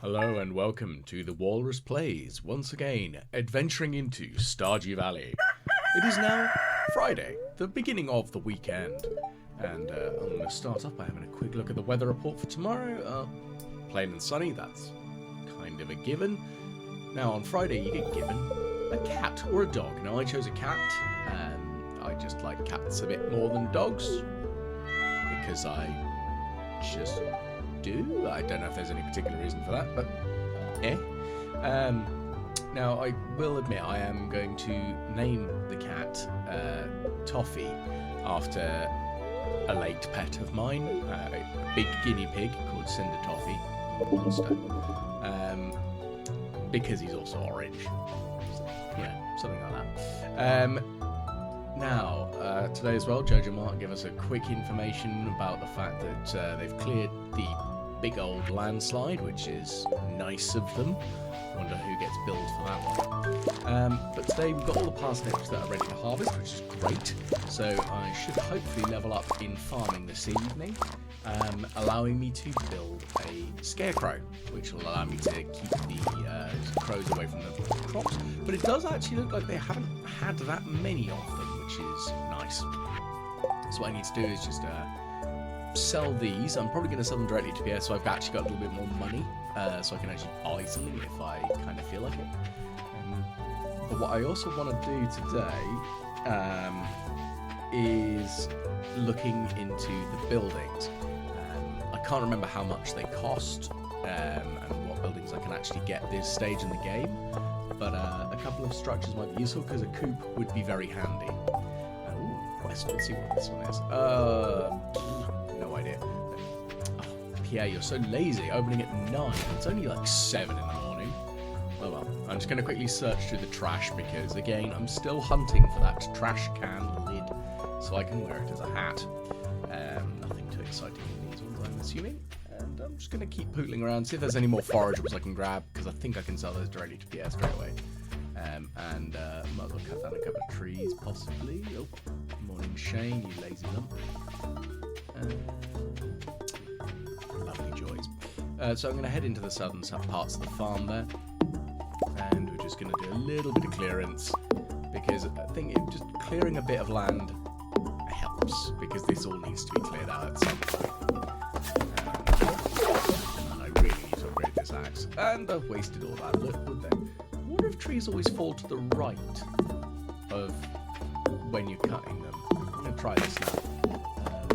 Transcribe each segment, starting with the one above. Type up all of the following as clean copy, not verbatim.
Hello and welcome to the Walrus Plays, once again, adventuring into Stardew Valley. It is now Friday, the beginning of the weekend, and I'm going to start off by having a quick look at the weather report for tomorrow. Plain and sunny, that's kind of a given. Now on Friday you get given a cat or a dog. Now I chose a cat, and I just like cats a bit more than dogs, because I just do. I don't know if there's any particular reason for that, but now I will admit I am going to name the cat Toffee after a late pet of mine, a big guinea pig called Cinder Toffee, monster, because he's also orange, so, yeah, something like that. Now, today as well, Jojo Mark give us a quick information about the fact that they've cleared the big old landslide, which is nice of them. Wonder who gets billed for that one. But today we've got all the parsnips that are ready to harvest, which is great. So I should hopefully level up in farming this evening, allowing me to build a scarecrow, which will allow me to keep the crows away from the crops. But it does actually look like they haven't had that many of them, which is nice. So what I need to do is just sell these. I'm probably going to sell them directly to PS, so I've actually got a little bit more money, so I can actually buy something if I kind of feel like it. But what I also want to do today is looking into the buildings. I can't remember how much they cost and what buildings I can actually get this stage in the game, but a couple of structures might be useful because a coop would be very handy. Let's see what this one is. No idea. Oh, Pierre, you're so lazy. Opening at 9. It's only like 7 in the morning. Oh well. I'm just going to quickly search through the trash because, again, I'm still hunting for that trash can lid so I can wear it as a hat. Nothing too exciting in these ones, I'm assuming. And I'm just going to keep pootling around, see if there's any more forageables I can grab, because I think I can sell those directly to PS straight away. Might as well cut down a couple of trees, possibly. Oh, morning, Shane, you lazy lump. Lovely joys. So I'm going to head into the southern parts of the farm there, and we're just going to do a little bit of clearance, because I think just clearing a bit of land helps, because this all needs to be cleared out at some point. And I really need to upgrade this axe, and I've wasted all that wood there. I wonder if trees always fall to the right of when you're cutting them. I'm going to try this now.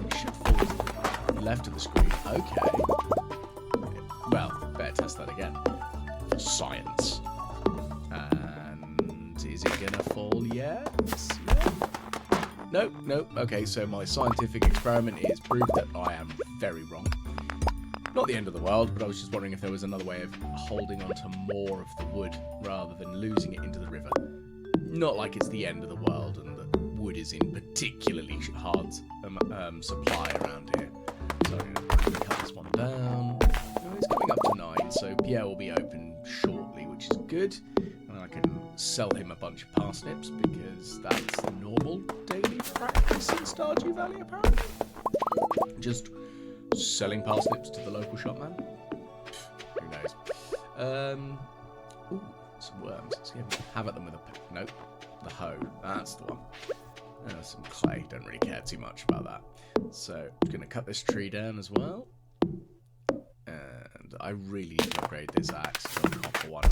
It should fall to the left of the screen. Okay. Well, better test that again. For science. And is it going to fall yet? Yeah. Nope, nope. Okay, so my scientific experiment is proved that I am very wrong. Not the end of the world, but I was just wondering if there was another way of holding on to more of the wood rather than losing it into the river. Not like it's the end of the world and that wood is in particularly hard supply around here. So I'm going to cut this one down. It's coming up to 9, so Pierre will be open shortly, which is good. And I can sell him a bunch of parsnips because that's the normal daily practice in Stardew Valley, apparently. Just selling parsnips to the local shopman? Who knows? Ooh, some worms. Let's have at them with a nope. The hoe. That's the one. Some clay. Don't really care too much about that. So I'm going to cut this tree down as well. And I really need to upgrade this axe to a copper one.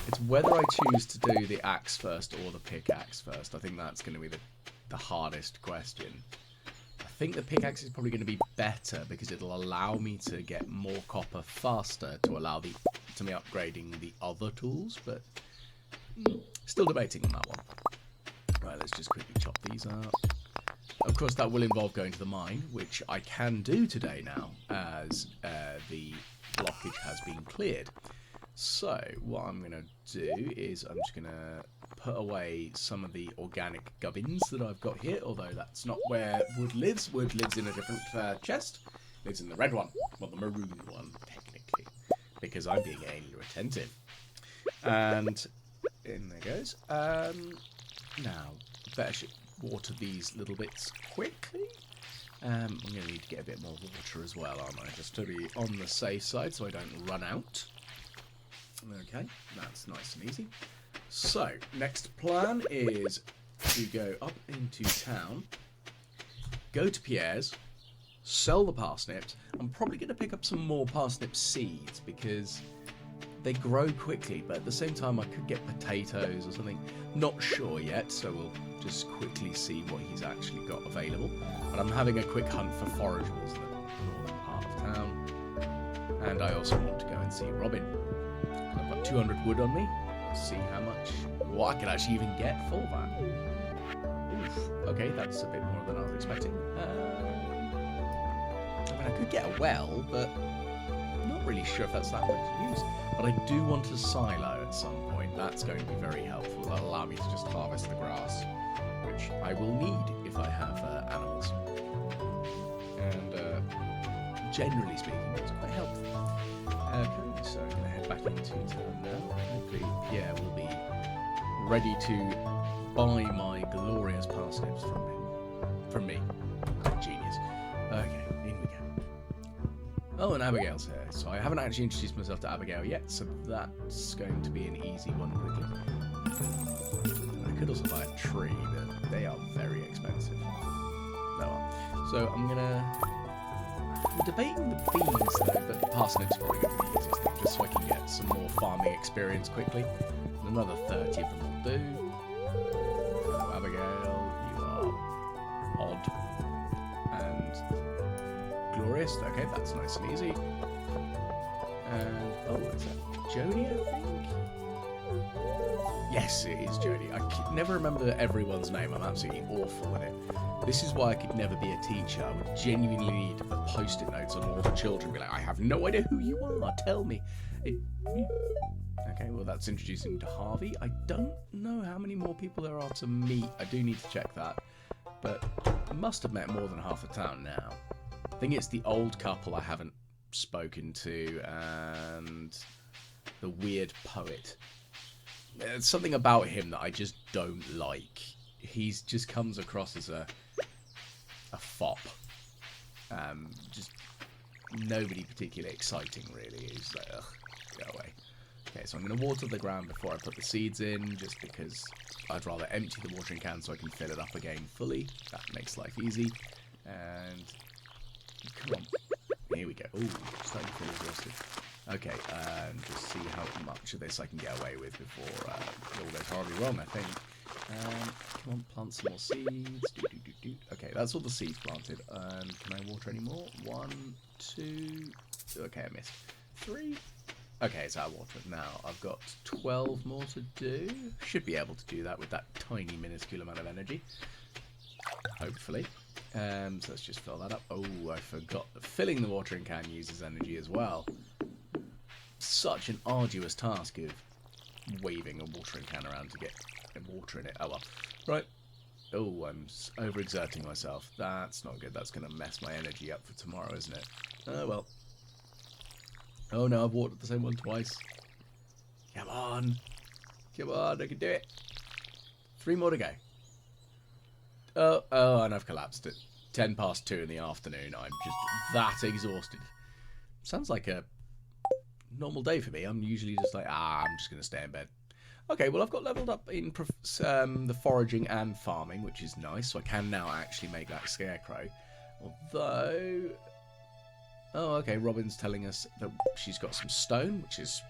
It's whether I choose to do the axe first or the pickaxe first. I think that's going to be the hardest question. I think the pickaxe is probably going to be better because it'll allow me to get more copper faster to allow me upgrading the other tools, but still debating on that one. Right, let's just quickly chop these up. Of course, that will involve going to the mine, which I can do today now, as the blockage has been cleared. So, what I'm going to do is I'm just going to put away some of the organic gubbins that I've got here, although that's not where wood lives. Wood lives in a different chest. Lives in the red one, well, the maroon one, technically, because I'm being anally retentive. And in there goes. Now, better water these little bits quickly. I'm going to need to get a bit more water as well, aren't I? Just to be on the safe side so I don't run out. Okay, that's nice and easy. So, next plan is to go up into town, go to Pierre's, sell the parsnips. I'm probably going to pick up some more parsnip seeds because they grow quickly, but at the same time I could get potatoes or something. Not sure yet, so we'll just quickly see what he's actually got available. But I'm having a quick hunt for forageables in the northern part of town. And I also want to go and see Robin. I've got 200 wood on me. Let's see what I can actually even get for that. Oof. Okay, that's a bit more than I was expecting. I mean, I could get a well, but I'm not really sure if that's that much use. But I do want a silo at some point. That's going to be very helpful. That'll allow me to just harvest the grass, which I will need if I have animals. And generally speaking, it's quite helpful. Okay, so I'm going to head back into town now. Hopefully Pierre will be ready to buy my glorious parsnips from me. Genius. Okay, in we go. Oh, and Abigail's here. So I haven't actually introduced myself to Abigail yet, so that's going to be an easy one quickly. I could also buy a tree, but they are very expensive. No. So I'm debating the beans though, but the parsnips are probably going to be the easiest thing, just so I can get some more farming experience quickly. And another 30 of them will do. Hello, Abigail. You are odd and glorious. Okay, that's nice and easy. And oh, what's that? Jodie, I think. Yes, it is Jodie. I can never remember everyone's name. I'm absolutely awful at it. This is why I could never be a teacher. I would genuinely need to put post-it notes on all the children. Be like, I have no idea who you are. Tell me. Okay, well, that's introducing to Harvey. I don't know how many more people there are to meet. I do need to check that. But I must have met more than half the town now. I think it's the old couple I haven't spoken to and the weird poet. There's something about him that I just don't like. He's just comes across as a fop. Just nobody particularly exciting, really. He's like, ugh, go away. Okay, so I'm going to water the ground before I put the seeds in, just because I'd rather empty the watering can so I can fill it up again fully. That makes life easy. And come on. Here we go. Ooh, starting to feel exhausted. Okay, just see how much of this I can get away with before it all goes horribly wrong, I think. Come on, plant some more seeds. Okay, that's all the seeds planted. Can I water any more? 1, 2... Okay, I missed. 3... Okay, it's out of water. Now, I've got 12 more to do. Should be able to do that with that tiny, minuscule amount of energy. Hopefully. So let's just fill that up. Oh, I forgot that filling the watering can uses energy as well. Such an arduous task of waving a watering can around to get water in it. Oh well. Right. Oh, I'm overexerting myself. That's not good. That's going to mess my energy up for tomorrow, isn't it? Oh well. Oh no, I've watered the same one twice. Come on. Come on, I can do it. 3 more to go. Oh, and I've collapsed at 10 past 2 in the afternoon. I'm just that exhausted. Sounds like a normal day for me. I'm usually just like, I'm just going to stay in bed. Okay, well, I've got leveled up in the foraging and farming, which is nice. So I can now actually make that scarecrow. Although... Oh, okay, Robin's telling us that she's got some stone, which is...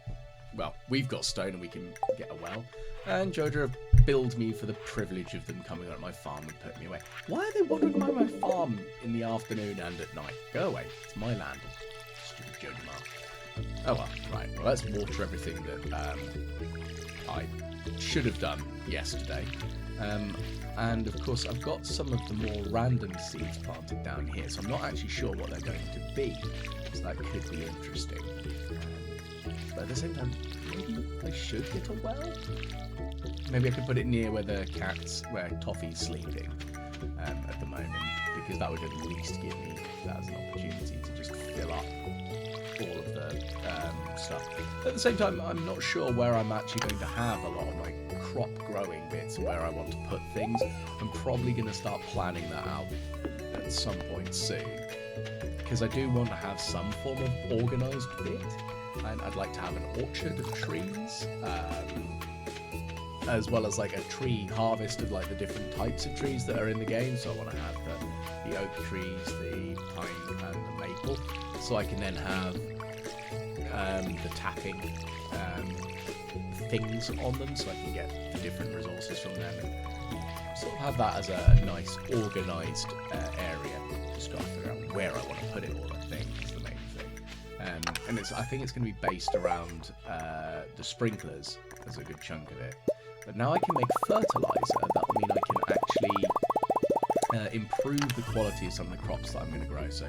Well, we've got stone and we can get a well. And Jojo have billed me for the privilege of them coming on my farm and putting me away. Why are they wandering by my farm in the afternoon and at night? Go away. It's my land. Stupid Jojo Mark. Oh well, right. Well, let's water everything that I should have done yesterday. And of course, I've got some of the more random seeds planted down here, so I'm not actually sure what they're going to be. So that could be interesting. But at the same time, maybe I should get a well? Maybe I could put it near where Toffee's sleeping at the moment, because that would at least give me that as an opportunity to just fill up all of the stuff. At the same time, I'm not sure where I'm actually going to have a lot of my crop growing bits and where I want to put things. I'm probably going to start planning that out at at some point soon, because I do want to have some form of organised bit, and I'd like to have an orchard of trees, as well as like a tree harvest of like the different types of trees that are in the game. So I want to have the oak trees, the pine and the maple, so I can then have the tapping things on them, so I can get the different resources from them and sort of have that as a nice organised area. Just got to figure out where I want to put it all, I think, is the main thing. And I think it's going to be based around the sprinklers as a good chunk of it. But now I can make fertilizer. That will mean I can actually improve the quality of some of the crops that I'm going to grow. So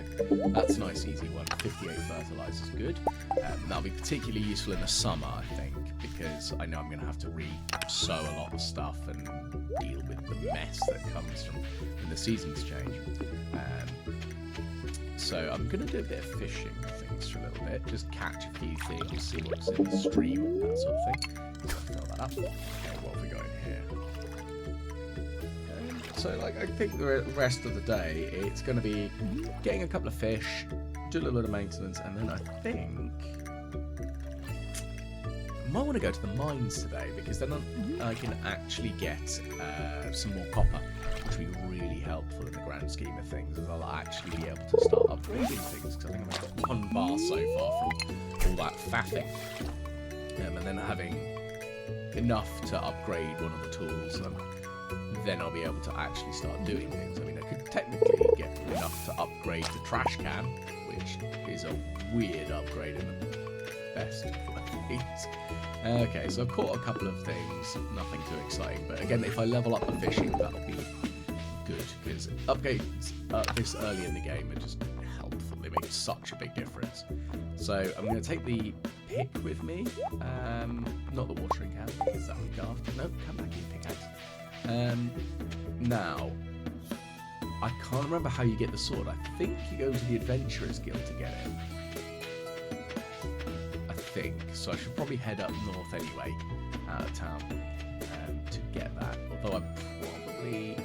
that's a nice easy one. 58 fertilizer is good. That'll be particularly useful in the summer, I think, because I know I'm going to have to re-sow a lot of stuff and deal with the mess that comes from when the seasons change. So I'm going to do a bit of fishing things for a little bit, just catch a few things, see what's in the stream, that sort of thing. So I'll fill that up. Okay, what have we got in here? So, like, I think the rest of the day, it's going to be getting a couple of fish, do a little bit of maintenance, and then I think I might want to go to the mines today, because then I can actually get some more copper, which will be really helpful in the grand scheme of things, as I'll actually be able to start upgrading things, because I think I've got 1 bar so far from all that faffing, and then having enough to upgrade one of the tools, then I'll be able to actually start doing things. I mean, I could technically get enough to upgrade the trash can, which is a weird upgrade in the best of ways. Okay, so I've caught a couple of things, nothing too exciting, but again, if I level up the fishing, that'll be good, because upgrades this early in the game are just helpful. They make such a big difference. So I'm going to take the pick with me, not the watering can, because that would be daft. Nope, come back here, pickaxe. Now, I can't remember how you get the sword. I think you go to the Adventurers Guild to get it. I think. So I should probably head up north anyway, out of town, to get that. Although I probably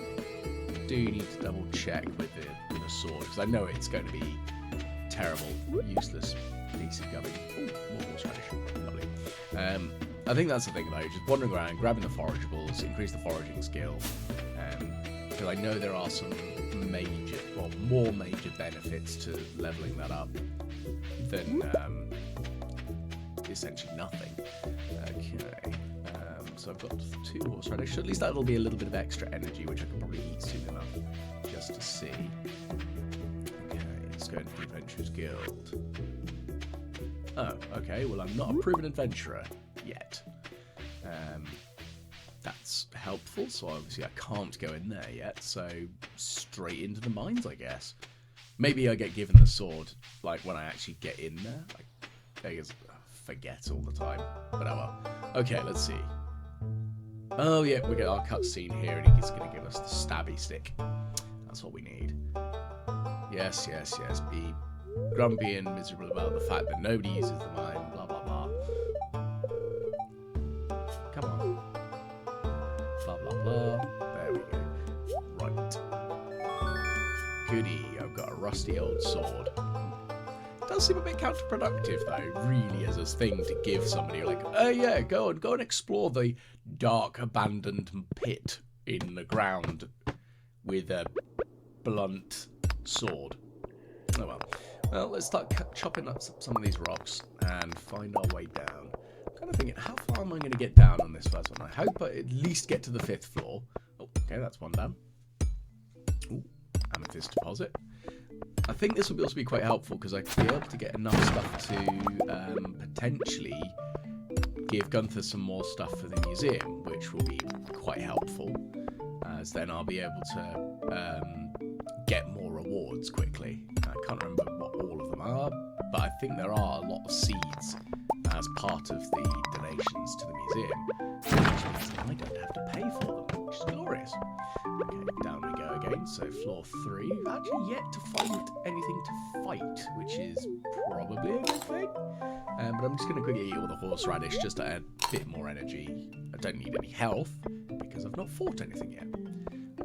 do need to double check with the sword, because I know it's going to be terrible, useless piece of gubbing. Ooh, more horseradish. Lovely. I think that's the thing though, just wandering around, grabbing the forageables, increase the foraging skill, because I know there are some major, well, more major benefits to leveling that up than essentially nothing. Okay, so I've got 2 horseradish, so at least that'll be a little bit of extra energy, which I can probably eat soon enough, just to see. Okay, let's go into the Adventurers Guild. Oh, okay, well I'm not a proven adventurer yet. That's helpful, so obviously I can't go in there yet, so straight into the mines, I guess. Maybe I get given the sword, like, when I actually get in there. Like, I forget all the time, but oh well. Okay, let's see. Oh yeah, we get our cutscene here, and he's going to give us the stabby stick. That's what we need. Yes, yes, yes, be grumpy and miserable about the fact that nobody uses the mine, blah blah blah. Come on. Blah blah blah. There we go. Right. Goody, I've got a rusty old sword. Does seem a bit counterproductive though, really, as a thing to give somebody, like, oh yeah, go and explore the dark abandoned pit in the ground with a blunt sword. Oh well. Well, let's start chopping up some of these rocks and find our way down. I'm kind of thinking, how far am I going to get down on this first one? I hope I at least get to the 5th floor. Oh, okay, that's one down. Ooh, amethyst deposit. I think this will also be quite helpful, because I could be able to get enough stuff to potentially give Gunther some more stuff for the museum, which will be quite helpful, as then I'll be able to get more rewards quickly. I can't remember what all of them are, but I think there are a lot of seeds as part of the donations to the museum, which means that I don't have to pay for them, which is glorious. Okay, down we go again. So floor 3. We've actually yet to find anything to fight, which is probably a good thing. But I'm just going to quickly eat all the horseradish just to add a bit more energy. I don't need any health because I've not fought anything yet.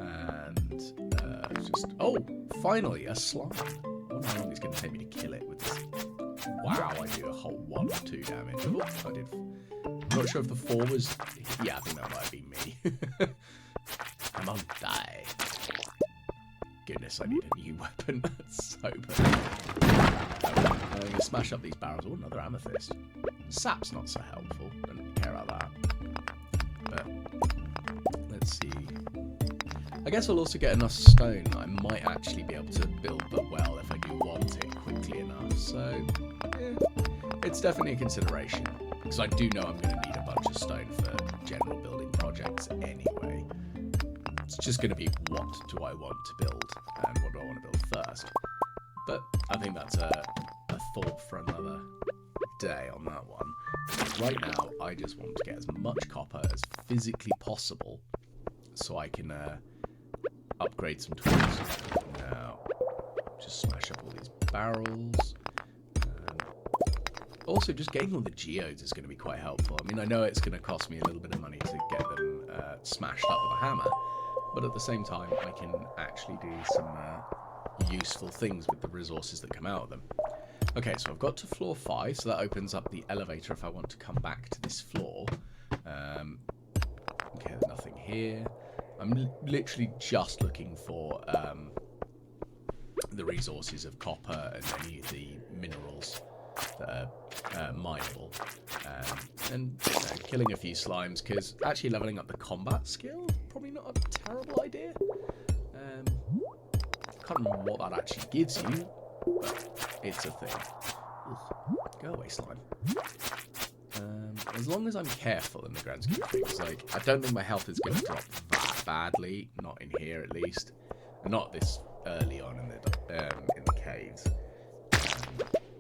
And just... Oh, finally, a slime. I wonder how long it's going to take me to kill it with this. Wow, I do a whole 1 or 2 damage. Oh, I did... I'm not sure if the 4 was... Yeah, I think that might have been me. Come on, die. Goodness, I need a new weapon. That's so bad. I'm going to smash up these barrels. Oh, another amethyst. Sap's not so helpful. Don't really care about that. But let's see. I guess I'll also get enough stone that I might actually be able to build the well if I do want it quickly enough. So, yeah, it's definitely a consideration. Because I do know I'm going to need a bunch of stone for general building projects anyway. It's just going to be what do I want to build and what do I want to build first. But I think that's a thought for another day on that one. Right now, I just want to get as much copper as physically possible so I can upgrade some tools. Now, just smash up all these barrels. Also, just getting all the geodes is going to be quite helpful. I mean, I know it's going to cost me a little bit of money to get them smashed up with a hammer, but at the same time, I can actually do some useful things with the resources that come out of them. Okay, so I've got to floor 5, so that opens up the elevator if I want to come back to this floor. Okay, there's nothing here. I'm literally just looking for the resources of copper and any of the minerals that are mineable. And killing a few slimes, because actually leveling up the combat skill, probably not a terrible idea. Can't remember what that actually gives you, but it's a thing. Ugh, go away, slime. As long as I'm careful in the grand scheme of things, like, I don't think my health is going to drop that badly, not in here at least, not this early on in the caves,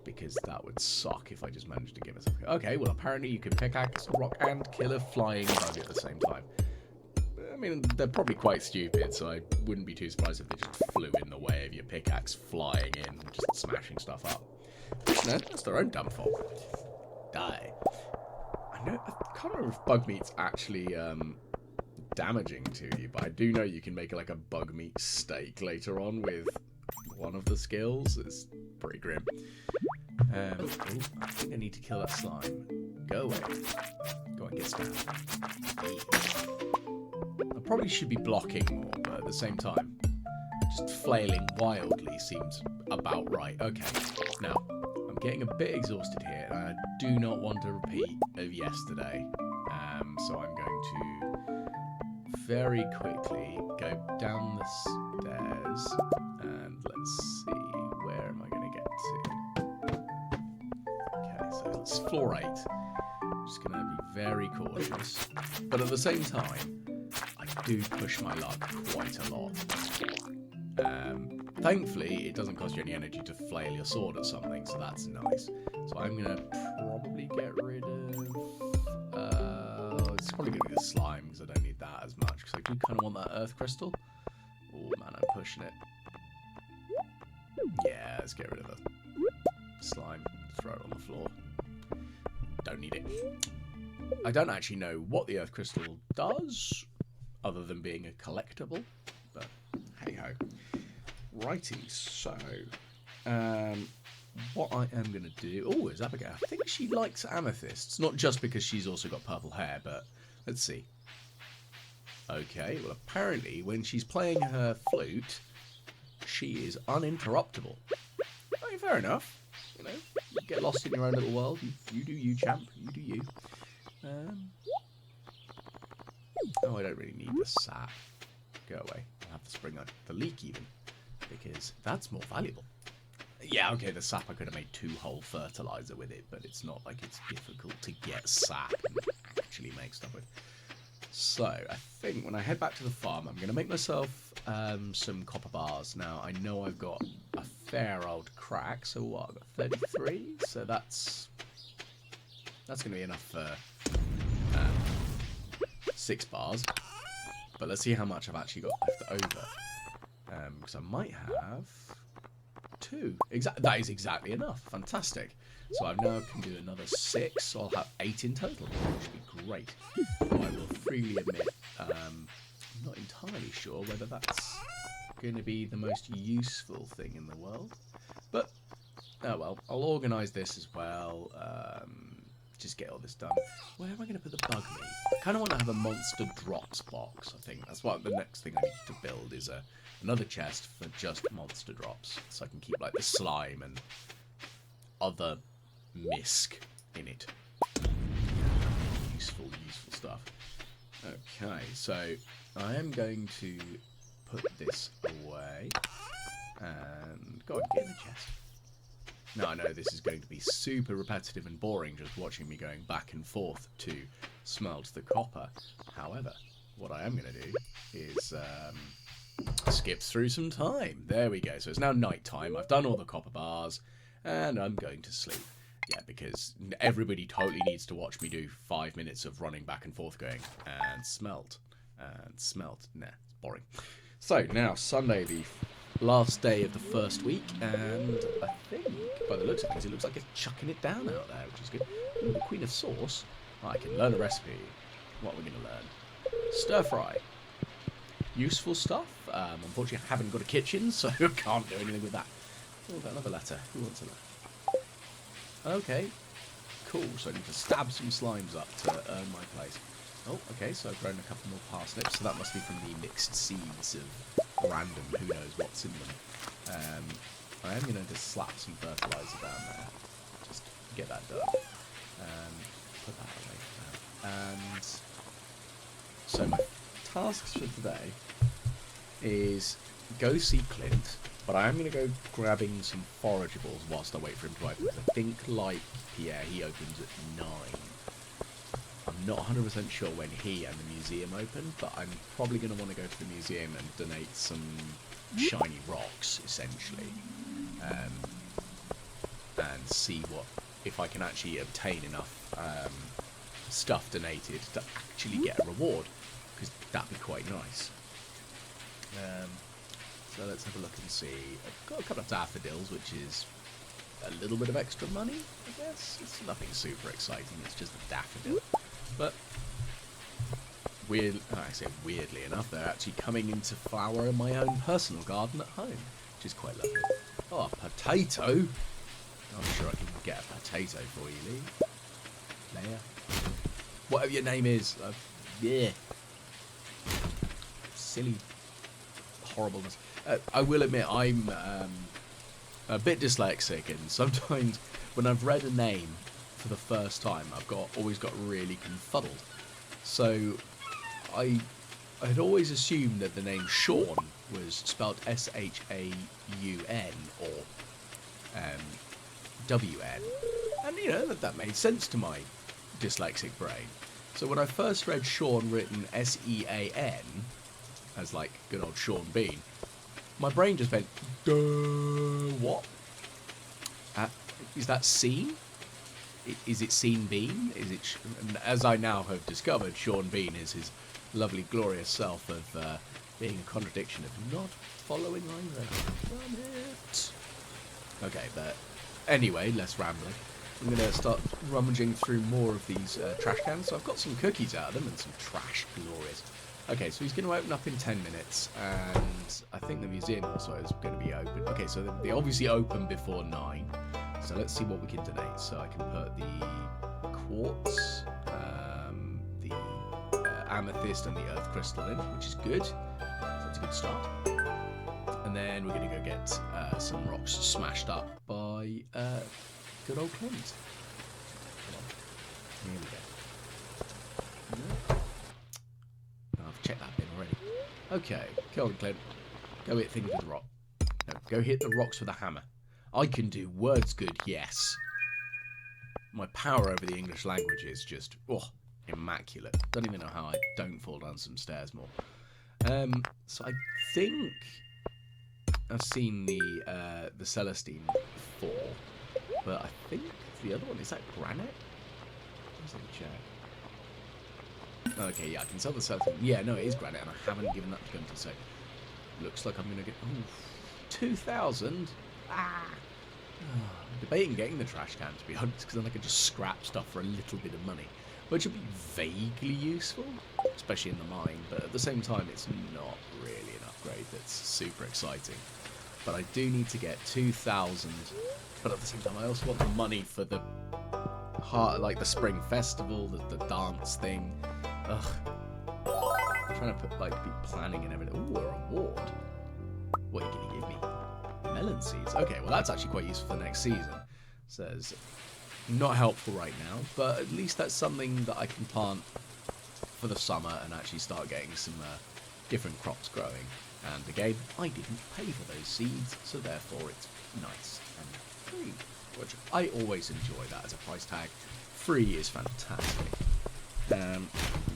because that would suck if I just managed to give myself... Okay, well, apparently you can pickaxe a rock and kill a flying bug at the same time. I mean, they're probably quite stupid, so I wouldn't be too surprised if they just flew in the way of your pickaxe flying in, just smashing stuff up. No, that's their own dumb fault. Die. I can't remember if bug meat's actually damaging to you, but I do know you can make like a bug meat steak later on with one of the skills. It's pretty grim. I think I need to kill that slime. Go away. Go on, get stabbed. I probably should be blocking more, but at the same time, just flailing wildly seems about right. Okay, now, I'm getting a bit exhausted here, and I do not want a repeat of yesterday. So I'm going to very quickly go down the stairs, and let's see, where am I going to get to? Okay, so it's floor 8. I'm just going to be very cautious, but at the same time, I do push my luck quite a lot. Thankfully, it doesn't cost you any energy to flail your sword at something, so that's nice. So I'm going to probably get rid of... it's probably going to be the slime, because I don't need that as much, because I do kind of want that earth crystal. Oh man, I'm pushing it. Yeah, let's get rid of the slime. Throw it on the floor. Don't need it. I don't actually know what the earth crystal does, other than being a collectible, but hey-ho. Righty, so, what I am going to do... Oh, is Abigail? I think she likes amethysts, not just because she's also got purple hair, but let's see. Okay, well, apparently, when she's playing her flute, she is uninterruptible. Oh, fair enough. You know, you get lost in your own little world. You do you, champ. You do you. Oh, I don't really need the sap. Go away. I'll have to spring up the leek even, because that's more valuable. Yeah, okay, the sap, I could have made 2 whole fertilizer with it, but it's not like it's difficult to get sap and actually make stuff with. So, I think when I head back to the farm, I'm going to make myself some copper bars. Now, I know I've got a fair old crack, so what, I've got 33? So that's going to be enough for 6 bars. But let's see how much I've actually got left over. Because I might have 2. That is exactly enough. Fantastic. So I now can do another 6, so I'll have 8 in total, which would be great. Though I will freely admit, I'm not entirely sure whether that's going to be the most useful thing in the world. But, oh well, I'll organise this as well. Just get all this done. Where am I going to put the bug meat? I kind of want to have a monster drops box, I think. That's what the next thing I need to build is another chest for just monster drops. So I can keep like the slime and other misc in it. Useful stuff. Okay, so I am going to put this away. And go on, get in the chest. Now I know this is going to be super repetitive and boring just watching me going back and forth to smelt the copper. However, what I am going to do is skip through some time. There we go. So it's now night time. I've done all the copper bars and I'm going to sleep. Yeah, because everybody totally needs to watch me do 5 minutes of running back and forth going and smelt and smelt. Nah, it's boring. So now Sunday, the last day of the first week, and I think by the looks of things it looks like it's chucking it down out there, which is good. Ooh, the Queen of Sauce. I can learn a recipe. What are we going to learn? Stir fry. Useful stuff. Unfortunately I haven't got a kitchen, so I can't do anything with that. Oh, I've got another letter. Who wants a letter? Okay, cool. So I need to stab some slimes up to earn my place. Oh, okay, so I've grown a couple more parsnips, so that must be from the mixed seeds of random, who knows what's in them. I am going to just slap some fertiliser down there, just to get that done. Put that away now. And so my tasks for today is go see Clint, but I am going to go grabbing some forageables whilst I wait for him to open. I think, like Pierre, he opens at 9. I'm not 100% sure when he and the museum open, but I'm probably going to want to go to the museum and donate some shiny rocks, essentially, and see if I can actually obtain enough stuff donated to actually get a reward, because that'd be quite nice. So let's have a look and see. I've got a couple of daffodils, which is a little bit of extra money, I guess. It's nothing super exciting, it's just a daffodil. But weirdly enough, they're actually coming into flower in my own personal garden at home, which is quite lovely. Oh, a potato! I'm sure I can get a potato for you, Lee. Leia. Whatever your name is. Yeah. Silly horribleness. I will admit I'm a bit dyslexic, and sometimes when I've read a name for the first time, I've always got really confuddled. So I had always assumed that the name Sean was spelled S-H-A-U-N or W-N, and you know that made sense to my dyslexic brain. So when I first read Sean written S-E-A-N as like good old Sean Bean, my brain just went, duh, what? Is that scene? Is it Sean Bean? Is it? And as I now have discovered, Sean Bean is his lovely, glorious self of being a contradiction of not following either. Damn it. Okay, but anyway, less rambling. I'm going to start rummaging through more of these trash cans. So I've got some cookies out of them and some trash. Glorious. Okay, so he's going to open up in 10 minutes, and I think the museum also is going to be open. Okay, so they obviously open before 9. So let's see what we can donate. So I can put the quartz, the amethyst, and the earth crystal in, which is good. So that's a good start. And then we're going to go get some rocks smashed up by good old Clint. Come on. Here we go. No. I've checked that bin already. Okay, go on, Clint. Go hit things with the rock. No, go hit the rocks with a hammer. I can do words good, yes. My power over the English language is just, immaculate. Don't even know how I don't fall down some stairs more. So I think I've seen the Celestine before, but I think the other one, is that granite? Let's have a check. Okay, yeah, I can sell the Celestine. Yeah, no, it is granite, and I haven't given that to Gunter, so looks like I'm going to get, 2,000? Ah. I'm debating getting the trash can, to be honest, because then I can just scrap stuff for a little bit of money. which would be vaguely useful, especially in the mine, but at the same time it's not really an upgrade that's super exciting. But I do need to get 2,000, but at the same time I also want the money for the like the spring festival, the dance thing. Ugh. I'm trying to put, like, be planning and everything. Ooh, a reward. What are you going to give me? Melon seeds. Okay, well that's actually quite useful for the next season. Says, not helpful right now, but at least that's something that I can plant for the summer and actually start getting some different crops growing. And again, I didn't pay for those seeds, so therefore it's nice and free. Which I always enjoy that as a price tag. Free is fantastic.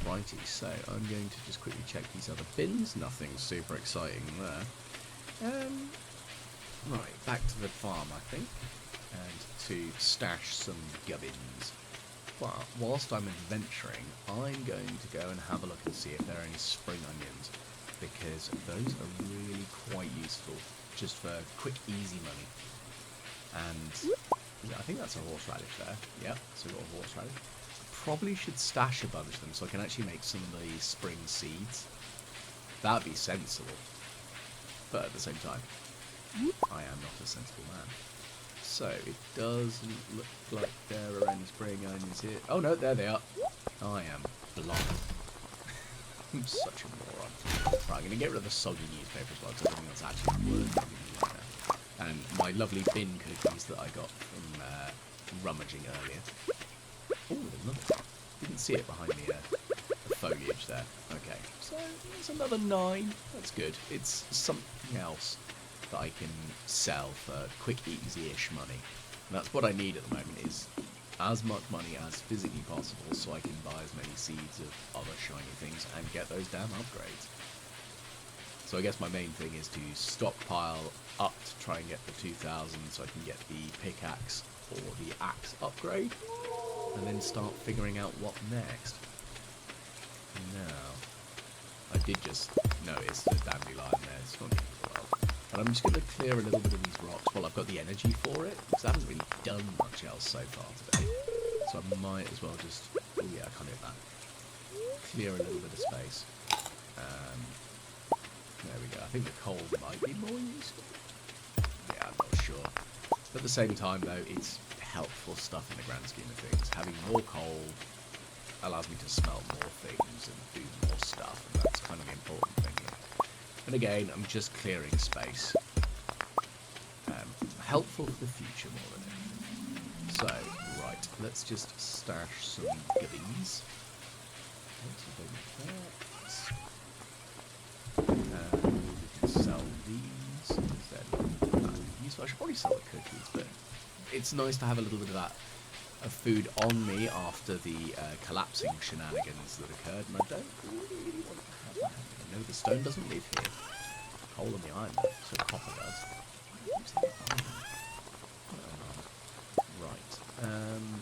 Righty, so I'm going to just quickly check these other bins. Nothing super exciting there. Right, back to the farm, I think, and to stash some gubbins. But whilst I'm adventuring, I'm going to go and have a look and see if there are any spring onions, because those are really quite useful, just for quick, easy money. And yeah, I think that's a horseradish there. Yep, so we've got a horseradish. Probably should stash a bunch of them so I can actually make some of the spring seeds. That'd be sensible. But at the same time, I am not a sensible man. So it doesn't look like there are any spring onions here. Oh no, there they are. I am blind. I'm such a moron. Right, I'm going to get rid of the soggy newspaper as well, because I don't think that's actually worth anything right now. And my lovely bin cookies that I got from rummaging earlier. Oh, another one. Didn't see it behind the foliage there. Okay, so there's another 9. That's good. It's something else that I can sell for quick, easy-ish money. And that's what I need at the moment, is as much money as physically possible so I can buy as many seeds of other shiny things and get those damn upgrades. So I guess my main thing is to stockpile up to try and get the 2,000 so I can get the pickaxe or the axe upgrade, and then start figuring out what next. Now, I did just notice there's dandelion there, it's not the end of the world. But I'm just going to clear a little bit of these rocks while I've got the energy for it, because I haven't really done much else so far today. So I might as well just, oh yeah, I can't hit that. Clear a little bit of space. There we go. I think the coal might be more useful. Yeah, I'm not sure. At the same time, though, it's helpful stuff in the grand scheme of things. Having more coal allows me to smelt more things and do more stuff, and that's kind of the important thing here. And again, I'm just clearing space. Helpful for the future more than anything. So, right, let's just stash some goodies. We can sell these. I should probably sell the cookies, but it's nice to have a little bit of that food on me after the collapsing shenanigans that occurred, and I don't really want to have that. I know the stone doesn't live here. Coal in the iron, so copper does. Right. I'm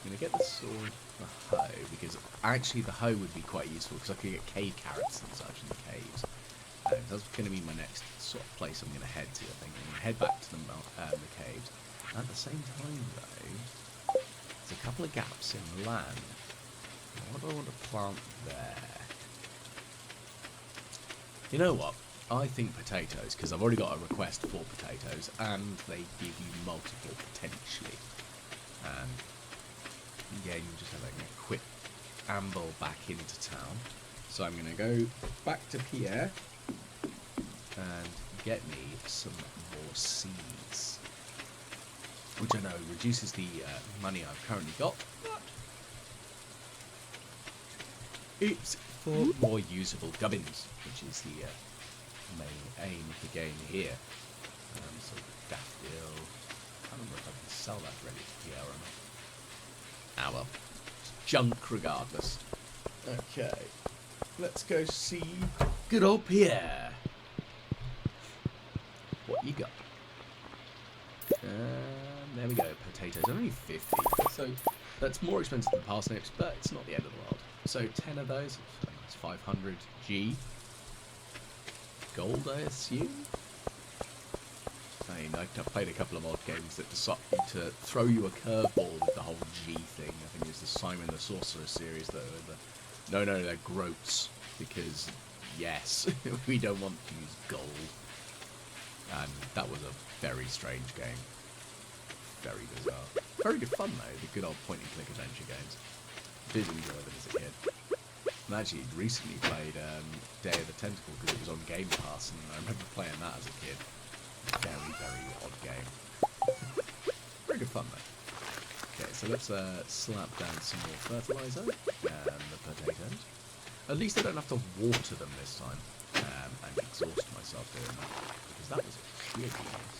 going to get the sword, the hoe, because actually the hoe would be quite useful, because I could get cave carrots and such in the caves. That's going to be my next sort of place I'm going to head to, I think. I'm going to head back to the caves. At the same time, though, there's a couple of gaps in the land. What do I want to plant there? You know what? I think potatoes, because I've already got a request for potatoes, and they give you multiple potentially. And yeah, you just have like a quick amble back into town. So I'm going to go back to Pierre and get me some more seeds, which I know reduces the money I've currently got, but it's for more usable gubbins, which is the main aim of the game here. So daffodil, I don't know if I can sell that ready to Pierre or not. Ah well, it's junk regardless. Okay, let's go see good old Pierre. What you got? There we go, potatoes, only 50, so that's more expensive than parsnips, but it's not the end of the world. So 10 of those, that's 500 G. Gold, I assume? I mean, I've played a couple of odd games that decide to throw you a curveball with the whole G thing. I think it was the time in the Sorcerer series that no, they're groats, because, yes, we don't want to use gold. And that was a very strange game. Very bizarre. Very good fun, though, the good old point-and-click adventure games. Did enjoy them as a kid. And actually recently played Day of the Tentacle because it was on Game Pass, and I remember playing that as a kid. Very, very odd game. Very good fun, though. Okay, so let's slap down some more fertilizer and the potatoes. At least I don't have to water them this time and exhaust myself doing that, because that was really nice.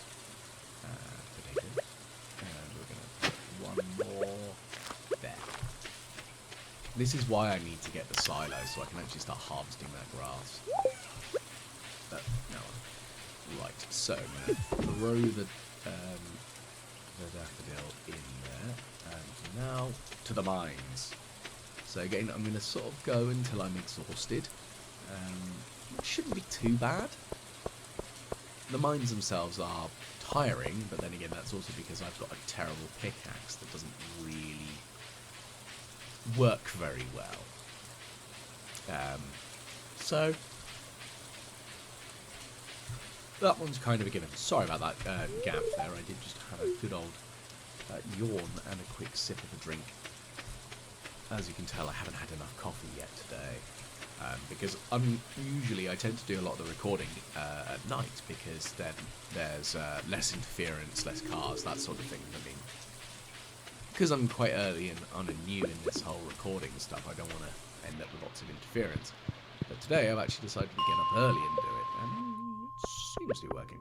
Potatoes. And we're going to put one more there. This is why I need to get the silo, so I can actually start harvesting that grass. No. Right, so I'm going to throw the daffodil in there, and now to the mines. So again, I'm going to sort of go until I'm exhausted. It shouldn't be too bad. The mines themselves are tiring, but then again, that's also because I've got a terrible pickaxe that doesn't really work very well. So that one's kind of a given. Sorry about that gap there. I did just have a good old yawn and a quick sip of a drink. As you can tell, I haven't had enough coffee yet today. Because usually I tend to do a lot of the recording at night, because then there's less interference, less cars, that sort of thing. I mean, because I'm quite early and new in this whole recording stuff, I don't want to end up with lots of interference. But today I've actually decided to get up early and do it, and it seems to be working.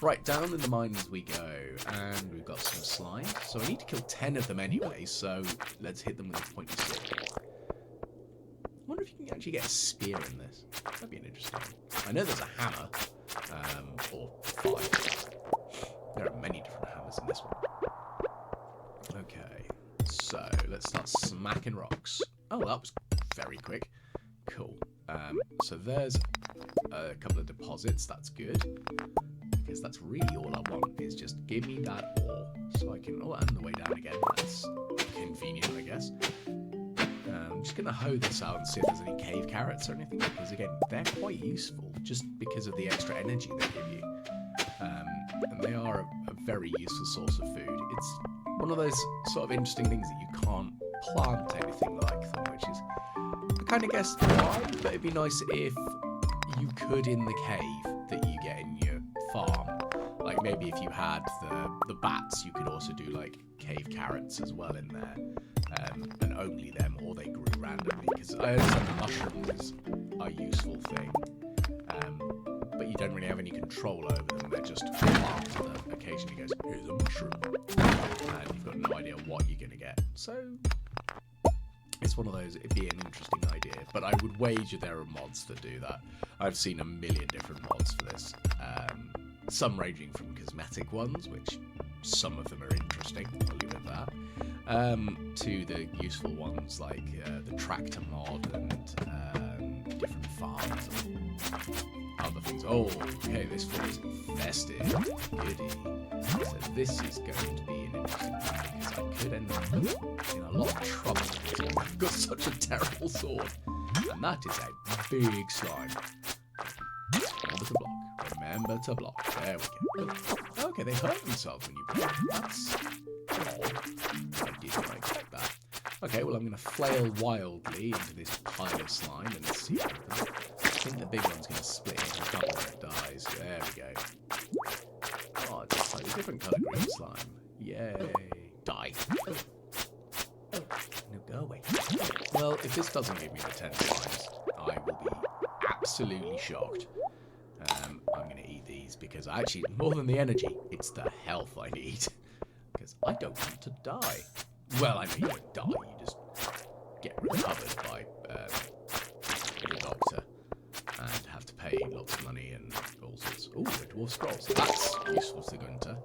Right, down in the mine as we go, and we've got some slime. So I need to kill 10 of them anyway, so let's hit them with a pointy sword. I wonder if you can actually get a spear in this. That'd be an interesting one. I know there's a hammer, or 5. There are many different hammers in this one. Okay, so let's start smacking rocks. Oh, that was very quick. Cool. So there's a couple of deposits. That's good, because that's really all I want, is just give me that ore so I can... Oh, and the way down again. That's convenient, I guess. I'm just going to hoe this out and see if there's any cave carrots or anything, because again, they're quite useful just because of the extra energy they give you. And they are a very useful source of food. It's one of those sort of interesting things that you can't plant anything like them, which is... I kind of guessed why, but it'd be nice if you could in the cave that you get in your farm. Like maybe if you had the bats, you could also do like cave carrots as well in there. And only them, or they grew randomly, because I understand the mushrooms are a useful thing, but you don't really have any control over them. They're just farms that occasionally goes, here's a mushroom, and you've got no idea what you're going to get. So it's one of those, it'd be an interesting idea, but I would wager there are mods that do that. I've seen a million different mods for this, some ranging from cosmetic ones, which some of them are interesting, I'll leave it at that, to the useful ones like the tractor mod and different farms and other things. Oh, okay, this floor is infested. Goody. So this is going to be an interesting one, because I could end up in a lot of trouble because I've got such a terrible sword. And that is a big slime. Remember to block. Remember to block. There we go. Okay, they hurt themselves when you block. That's odd. I did not expect that. Okay, well, I'm going to flail wildly into this pile of slime and see what happens. I think the big one's going to split into a couple when it dies. There we go. Oh, it's a slightly different colour green slime. Yay. Die. No, go away. Well, if this doesn't give me the 10 slimes, I will be absolutely shocked. I'm going to eat these because actually, more than the energy, it's the health I need. Because I don't want to die. Well, I mean, you don't die, you just get recovered by the doctor and have to pay lots of money and all sorts. Ooh, a dwarf scroll. So that's useful to Gunter.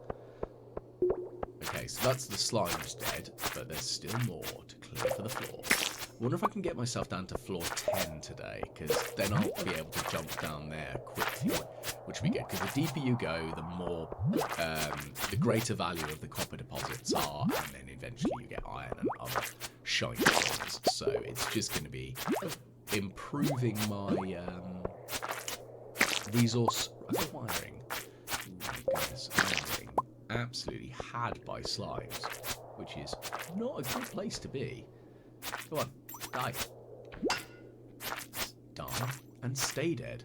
Okay, so that's the slime's dead, but there's still more to clear for the floor. I wonder if I can get myself down to floor 10 today, because then I'll be able to jump down there quickly, which will be good, because the deeper you go, the more, the greater value of the copper deposits are, and then eventually you get iron and other shiny things. so it's just going to be improving my resource acquiring. Oh my goodness, I'm getting absolutely had by slimes, which is not a good place to be. Come on, die. Die and stay dead.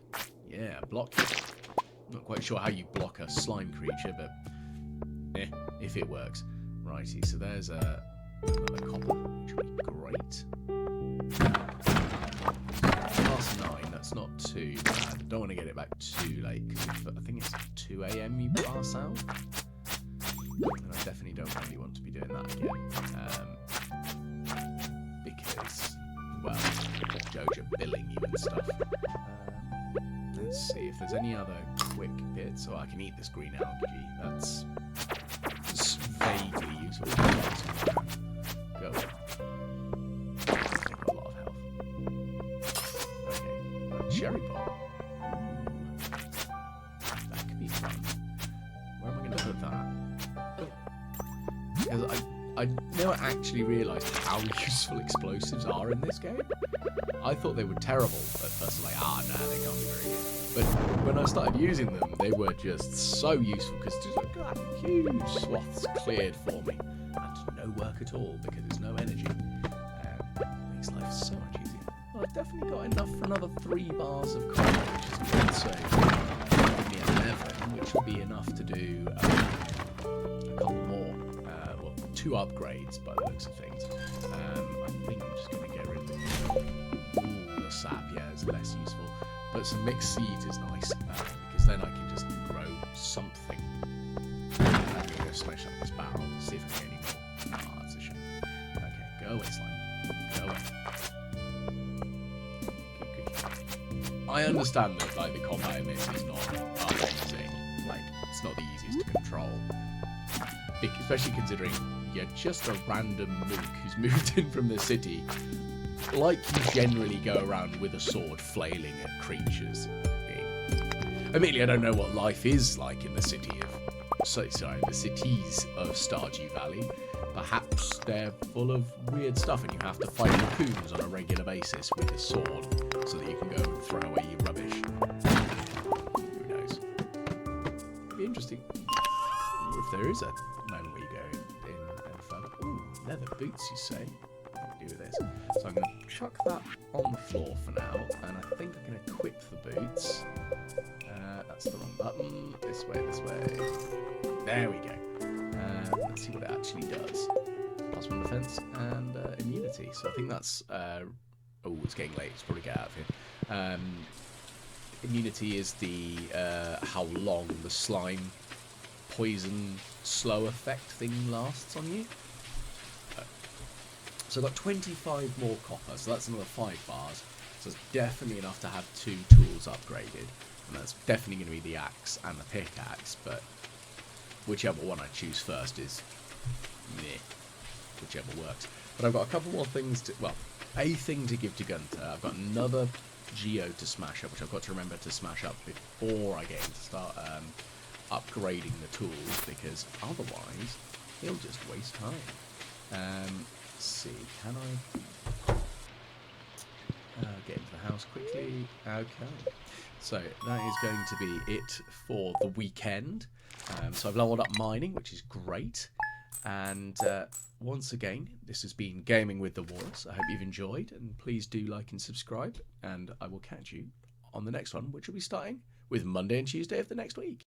Yeah, block you. Not quite sure how you block a slime creature, but if it works. Righty, so there's another copper, which would be great. Past 9, that's not too bad. I don't want to get it back too late, because I think it's 2 AM you pass out. And I definitely don't really want to be doing that again. Because, well, Joja billing you and stuff. Let's see if there's any other quick bits. Oh, I can eat this green algae. That's just vaguely useful. Go away. I've got a lot of health. Okay, cherry bomb. That could be fun. Where am I going to put that? Because I never actually realised how useful explosives are in this game. I thought they were terrible at first. Like, nah, they can't be very good. But when I started using them, they were just so useful because just look at that, huge swaths cleared for me, and no work at all because there's no energy. Makes life so much easier. Well, I've definitely got enough for another 3 bars of copper, which is good. So give me 11, which will be enough to do a couple more. 2 upgrades by the looks of things. I think I'm just going to get rid of the sap. Yeah, it's less useful. But some mixed seeds is nice because then I can just grow something. I'm going to go smash up this barrel and see if I can get any more. Ah, that's a shame. Okay, go away, slime. Go away. Good. I understand that like the combat in this is not amazing. Like it's not the easiest to control. Especially considering you're just a random mook who's moved in from the city. Like you generally go around with a sword flailing at creatures. Admittedly, I don't know what life is like in the the cities of Stardew Valley. Perhaps they're full of weird stuff and you have to fight raccoons on a regular basis with a sword so that you can go and throw away your rubbish. Who knows? It'd be interesting. Or if there is a moment where you go in and further. Ooh, leather boots, you say? Do with this. So I'm going to chuck that on the floor for now, and I think I can equip the boots. That's the wrong button. This way, this way. There we go. Let's see what it actually does. +1 defense and immunity. So I think that's... oh, it's getting late. Let's probably get out of here. Immunity is the how long the slime poison slow effect thing lasts on you. So I've got 25 more copper, so that's another 5 bars. So it's definitely enough to have 2 tools upgraded. And that's definitely going to be the axe and the pickaxe, but whichever one I choose first is meh, whichever works. But I've got a couple more things to, well, a thing to give to Gunter. I've got another geode to smash up, which I've got to remember to smash up before I get him to start upgrading the tools, because otherwise he'll just waste time. Let's see, can I get into the house quickly? Okay. So that is going to be it for the weekend. So I've leveled up mining, which is great. And once again, this has been Gaming with the Walrus. I hope you've enjoyed, and please do like and subscribe. And I will catch you on the next one, which will be starting with Monday and Tuesday of the next week.